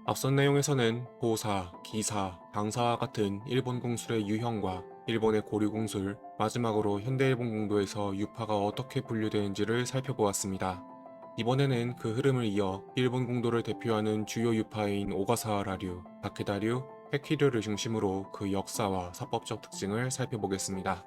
앞선 내용에서는 호사, 기사, 방사와 같은 일본 공술의 유형과 일본의 고유 공술, 마지막으로 현대일본 공도에서 유파가 어떻게 분류되는지를 살펴보았습니다. 이번에는 그 흐름을 이어 일본 공도를 대표하는 주요 유파인 오가사와라류, 다케다류, 헤키류를 중심으로 그 역사와 사법적 특징을 살펴보겠습니다.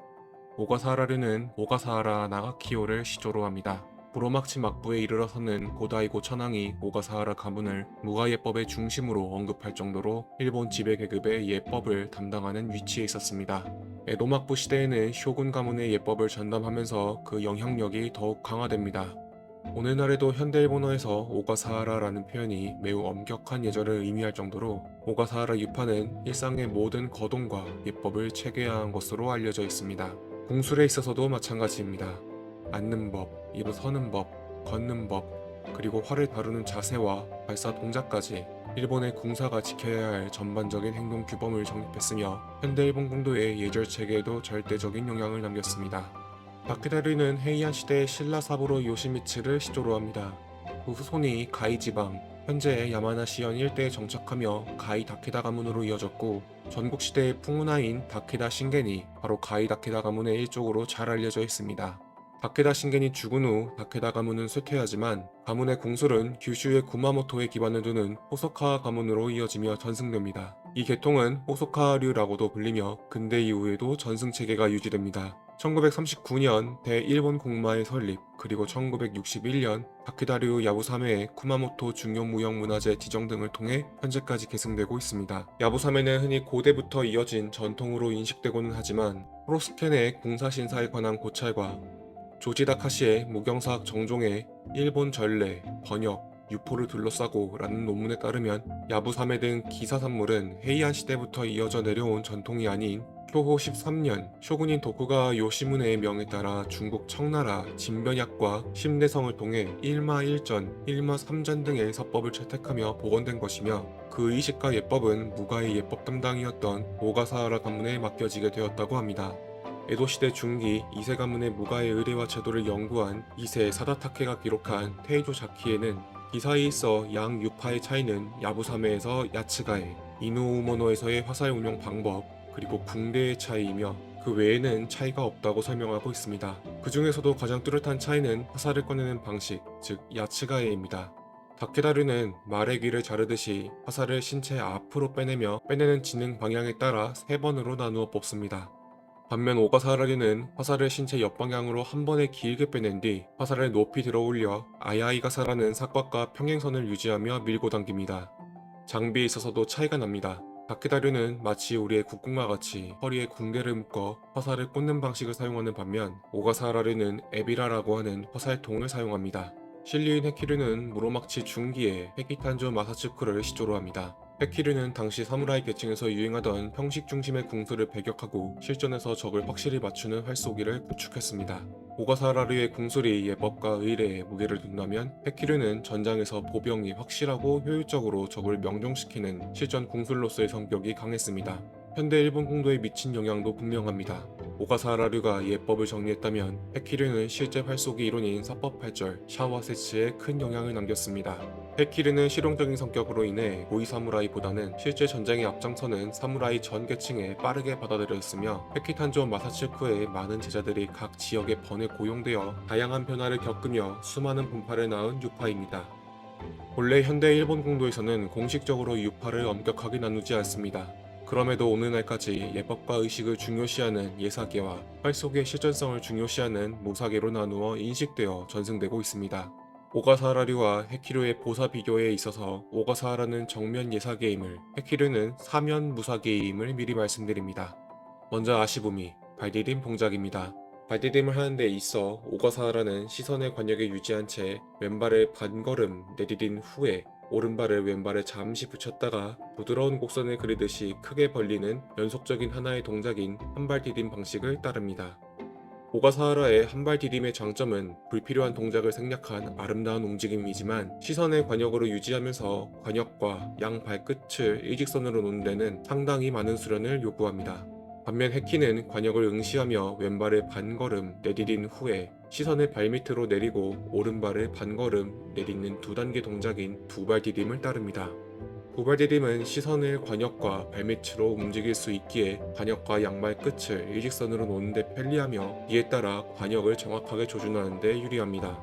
오가사와라류는 오가사와라 나가키요를 시조로 합니다. 부로막치 막부에 이르러서는 고다이고 천황이 오가사와라 가문을 무가예법의 중심으로 언급할 정도로 일본 지배계급의 예법을 담당하는 위치에 있었습니다. 에도 막부 시대에는 쇼군 가문의 예법을 전담하면서 그 영향력이 더욱 강화됩니다. 오늘날에도 현대일본어에서 오가사하라라는 표현이 매우 엄격한 예절을 의미할 정도로 오가사하라 유파는 일상의 모든 거동과 예법을 체계화한 것으로 알려져 있습니다. 공술에 있어서도 마찬가지입니다. 앉는 법, 일어서는 법, 걷는 법, 그리고 활을 다루는 자세와 발사 동작까지 일본의 궁사가 지켜야 할 전반적인 행동 규범을 정립했으며 현대일본 공도의 예절 체계에도 절대적인 영향을 남겼습니다. 다케다류는 헤이안 시대의 신라 사부로 요시미츠를 시조로 합니다. 그 후손이 가이 지방, 현재의 야마나시현 일대에 정착하며 가이 다케다 가문으로 이어졌고 전국 시대의 풍운하인 다케다 신겐이 바로 가이 다케다 가문의 일족으로 잘 알려져 있습니다. 다케다 신겐이 죽은 후 다케다 가문은 쇠퇴하지만 가문의 공술은 규슈의 구마모토에 기반을 두는 호소카 가문으로 이어지며 전승됩니다. 이 계통은 호소카류라고도 불리며 근대 이후에도 전승 체계가 유지됩니다. 1939년 대일본 공마의 설립, 그리고 1961년 다케다류 야부사메의 쿠마모토 중요무형문화재 지정 등을 통해 현재까지 계승되고 있습니다. 야부사메는 흔히 고대부터 이어진 전통으로 인식되고는 하지만 프로스켄의 공사신사에 관한 고찰과 조지다카시의 무경사학 정종의 일본 전래, 번역, 유포를 둘러싸고 라는 논문에 따르면 야부사메 등 기사산물은 헤이안 시대부터 이어져 내려온 전통이 아닌 교호 13년 쇼군인 도쿠가와 요시무네의 명에 따라 중국 청나라 진변약과 심내성을 통해 일마일전, 일마삼전 등의 서법을 채택하며 복원된 것이며 그 의식과 예법은 무가의 예법 담당이었던 오가사하라 가문에 맡겨지게 되었다고 합니다. 에도시대 중기 2세 가문의 무가의 의례와 제도를 연구한 2세 사다타케가 기록한 테이조 자키에는 기사에 있어 양 유파의 차이는 야부사메에서 야츠가에, 이누우모노에서의 화살 운용 방법, 그리고 붕대의 차이이며 그 외에는 차이가 없다고 설명하고 있습니다. 그 중에서도 가장 뚜렷한 차이는 화살을 꺼내는 방식, 즉 야츠가에입니다. 다케다류는 말의 귀를 자르듯이 화살을 신체 앞으로 빼내며 빼내는 지능 방향에 따라 3번으로 나누어 뽑습니다. 반면 오가사라류는 화살을 신체 옆방향으로 한 번에 길게 빼낸 뒤 화살을 높이 들어올려 아야이가사라는 삭박과 평행선을 유지하며 밀고 당깁니다. 장비에 있어서도 차이가 납니다. 다케다류는 마치 우리의 국궁과 같이 허리에 궁대를 묶어 화살을 꽂는 방식을 사용하는 반면 오가사라류는 에비라라고 하는 화살통을 사용합니다. 신류인 헤키류는 무로막치 중기에 헤키탄조 마사츠쿠를 시조로 합니다. 헤키류는 당시 사무라이 계층에서 유행하던 형식 중심의 궁수를 배격하고 실전에서 적을 확실히 맞추는 활쏘기를 구축했습니다. 오가사라류의 궁술이 예법과 의례에 무게를 둔다면 헤키류는 전장에서 보병이 확실하고 효율적으로 적을 명중시키는 실전 궁술로서의 성격이 강했습니다. 현대 일본 공도에 미친 영향도 분명합니다. 오가사라류가 예법을 정리했다면 헤키류는 실제 활쏘기 이론인 사법8절 샤와세츠에 큰 영향을 남겼습니다. 헤키류는 실용적인 성격으로 인해 고위 사무라이보다는 실제 전쟁에 앞장서는 사무라이 전 계층에 빠르게 받아들였으며 헤키탄조 마사츠쿠의 많은 제자들이 각 지역에 번에 고용되어 다양한 변화를 겪으며 수많은 분파를 낳은 유파입니다. 본래 현대 일본 공도에서는 공식적으로 유파를 엄격하게 나누지 않습니다. 그럼에도 오늘날까지 예법과 의식을 중요시하는 예사계와 활쏘기의 실전성을 중요시하는 무사계로 나누어 인식되어 전승되고 있습니다. 오가사라류와 헤키류의 보사 비교에 있어서 오가사라는 정면 예사계임을, 헤키류는 사면 무사계임을 미리 말씀드립니다. 먼저 아시부미, 발디딤 동작입니다. 발디딤을 하는 데 있어 오가사라는 시선의 관역에 유지한 채 왼발을 반걸음 내디딘 후에 오른발을 왼발에 잠시 붙였다가 부드러운 곡선을 그리듯이 크게 벌리는 연속적인 하나의 동작인 한발 디딤 방식을 따릅니다. 오가사하라의 한발 디딤의 장점은 불필요한 동작을 생략한 아름다운 움직임이지만 시선의 관역으로 유지하면서 관역과 양 발끝을 일직선으로 놓는 데는 상당히 많은 수련을 요구합니다. 반면 헤키는 관역을 응시하며 왼발을 반걸음 내디딘 후에 시선을 발밑으로 내리고 오른발을 반걸음 내딛는 두 단계 동작인 두발 디딤을 따릅니다. 도발디딤은 시선을 관역과 발밑으로 움직일 수 있기에 관역과 양말 끝을 일직선으로 놓는 데 편리하며 이에 따라 관역을 정확하게 조준하는 데 유리합니다.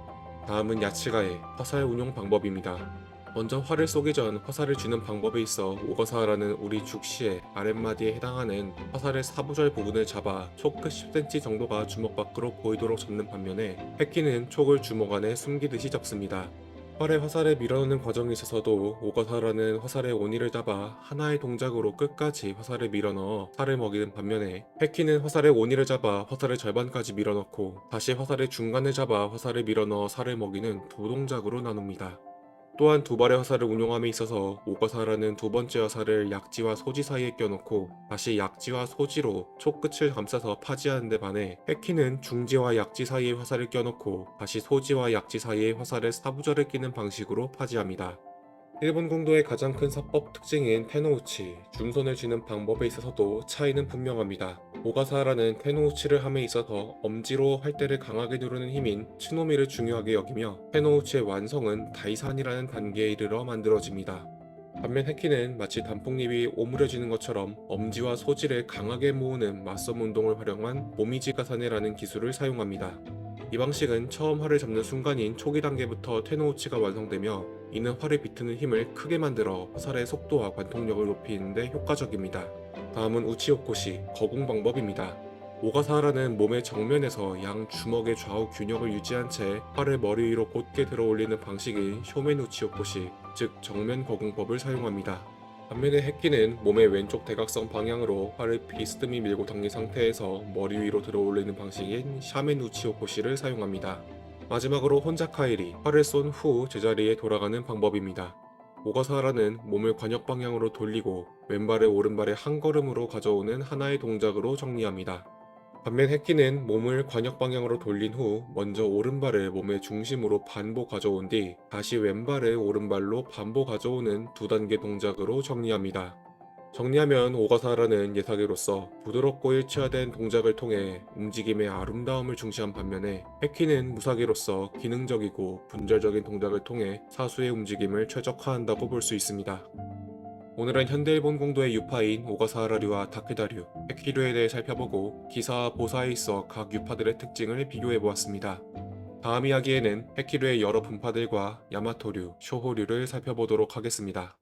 다음은 야치가의 화살 운용 방법입니다. 먼저 활을 쏘기 전 화살을 쥐는 방법에 있어 오거사라는 우리 죽시의 아랫마디에 해당하는 화살의 사부절 부분을 잡아 촉 끝 10cm 정도가 주먹 밖으로 보이도록 접는 반면에 패키는 촉을 주먹 안에 숨기듯이 접습니다. 활에 화살을 밀어넣는 과정에 있어서도 오거사라는 화살의 원위를 잡아 하나의 동작으로 끝까지 화살을 밀어넣어 살을 먹이는 반면에 패키는 화살의 원위를 잡아 화살의 절반까지 밀어넣고 다시 화살의 중간을 잡아 화살을 밀어넣어 살을 먹이는 두 동작으로 나눕니다. 또한 두 발의 화살을 운용함에 있어서 오거사라는 두 번째 화살을 약지와 소지 사이에 껴놓고 다시 약지와 소지로 촉 끝을 감싸서 파지하는 데 반해 패키는 중지와 약지 사이에 화살을 껴놓고 다시 소지와 약지 사이에 화살의 사부절을 끼는 방식으로 파지합니다. 일본 공도의 가장 큰 사법 특징인 테노우치, 중손을 쥐는 방법에 있어서도 차이는 분명합니다. 오가사라는 테노우치를 함에 있어서 엄지로 활대를 강하게 누르는 힘인 츠노미를 중요하게 여기며 테노우치의 완성은 다이산이라는 단계에 이르러 만들어집니다. 반면 해키는 마치 단풍잎이 오므려지는 것처럼 엄지와 소지를 강하게 모으는 맞섬 운동을 활용한 모미지 가사네라는 기술을 사용합니다. 이 방식은 처음 활을 잡는 순간인 초기 단계부터 테노우치가 완성되며 이는 활을 비트는 힘을 크게 만들어 화살의 속도와 관통력을 높이는 데 효과적입니다. 다음은 우치요코시 거궁 방법입니다. 오가사라는 몸의 정면에서 양 주먹의 좌우 균형을 유지한 채 활을 머리 위로 곧게 들어 올리는 방식인 쇼멘 우치요코시, 즉 정면 거궁법을 사용합니다. 반면에 해키는 몸의 왼쪽 대각선 방향으로 활을 비스듬히 밀고 당긴 상태에서 머리 위로 들어 올리는 방식인 샤멘 우치요코시를 사용합니다. 마지막으로 혼자카이리, 활을 쏜 후 제자리에 돌아가는 방법입니다. 오가사라는 몸을 관역 방향으로 돌리고 왼발을 오른발의 한 걸음으로 가져오는 하나의 동작으로 정리합니다. 반면 해키는 몸을 관역 방향으로 돌린 후 먼저 오른발을 몸의 중심으로 반보 가져온 뒤 다시 왼발을 오른발로 반보 가져오는 두 단계 동작으로 정리합니다. 정리하면 오가사라는 예사기로서 부드럽고 일치화된 동작을 통해 움직임의 아름다움을 중시한 반면에 해키는 무사기로서 기능적이고 분절적인 동작을 통해 사수의 움직임을 최적화한다고 볼 수 있습니다. 오늘은 현대일본 공도의 유파인 오가사하라류와 다케다류, 해키류에 대해 살펴보고 기사와 보사에 있어 각 유파들의 특징을 비교해보았습니다. 다음 이야기에는 해키류의 여러 분파들과 야마토류, 쇼호류를 살펴보도록 하겠습니다.